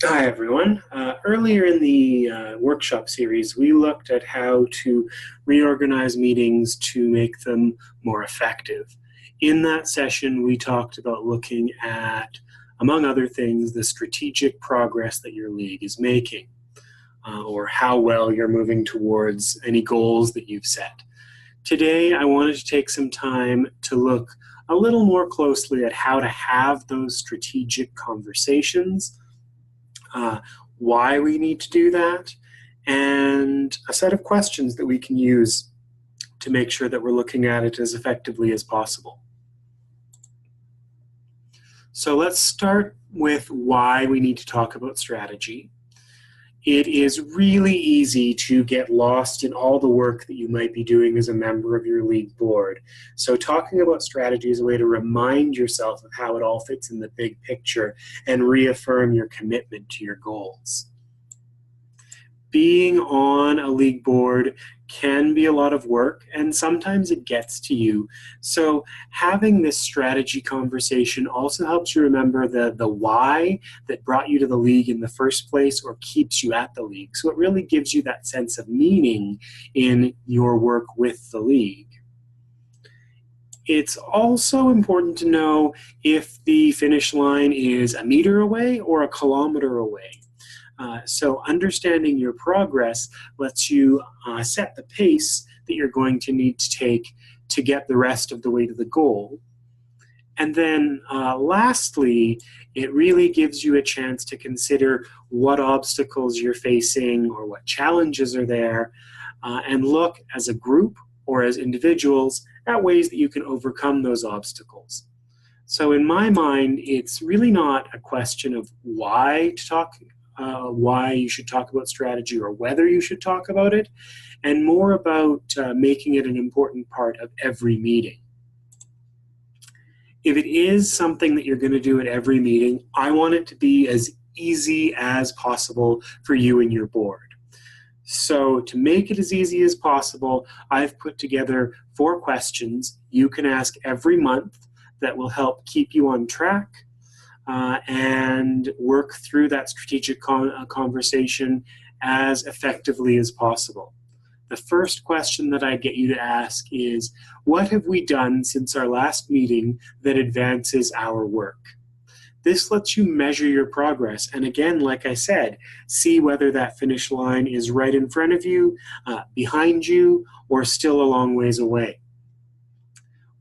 Hi, everyone. Earlier in the workshop series, we looked at how to reorganize meetings to make them more effective. In that session, we talked about looking at, among other things, the strategic progress that your league is making, or how well you're moving towards any goals that you've set. Today, I wanted to take some time to look a little more closely at how to have those strategic conversations, why we need to do that, and a set of questions that we can use to make sure that we're looking at it as effectively as possible. So let's start with why we need to talk about strategy. It is really easy to get lost in all the work that you might be doing as a member of your league board. So talking about strategy is a way to remind yourself of how it all fits in the big picture and reaffirm your commitment to your goals. Being on a league board can be a lot of work, and sometimes it gets to you. So having this strategy conversation also helps you remember the why that brought you to the league in the first place or keeps you at the league. So it really gives you that sense of meaning in your work with the league. It's also important to know if the finish line is a meter away or a kilometer away. So understanding your progress lets you set the pace that you're going to need to take to get the rest of the way to the goal. And then lastly, it really gives you a chance to consider what obstacles you're facing or what challenges are there, and look as a group or as individuals at ways that you can overcome those obstacles. So in my mind, it's really not a question of why you should talk about strategy or whether you should talk about it, and more about making it an important part of every meeting. If it is something that you're going to do at every meeting, I want it to be as easy as possible for you and your board. So to make it as easy as possible, I've put together 4 questions you can ask every month that will help keep you on track and work through that strategic conversation as effectively as possible. The first question that I get you to ask is, what have we done since our last meeting that advances our work? This lets you measure your progress, and again, like I said, see whether that finish line is right in front of you, behind you, or still a long ways away.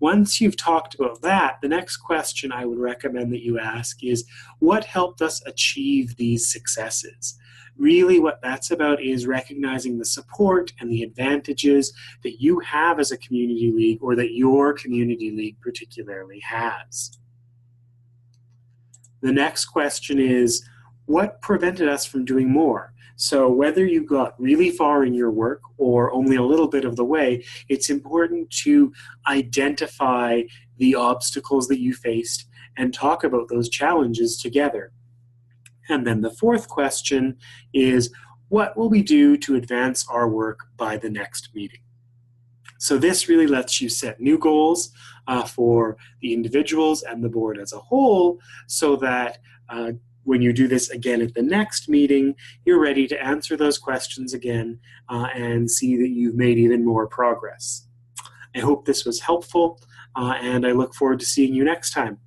Once you've talked about that, the next question I would recommend that you ask is, what helped us achieve these successes? Really what that's about is recognizing the support and the advantages that you have as a community league, or that your community league particularly has. The next question is, what prevented us from doing more? So whether you got really far in your work or only a little bit of the way, it's important to identify the obstacles that you faced and talk about those challenges together. And then the fourth question is, what will we do to advance our work by the next meeting? So this really lets you set new goals for the individuals and the board as a whole, so that when you do this again at the next meeting, you're ready to answer those questions again and see that you've made even more progress. I hope this was helpful, and I look forward to seeing you next time.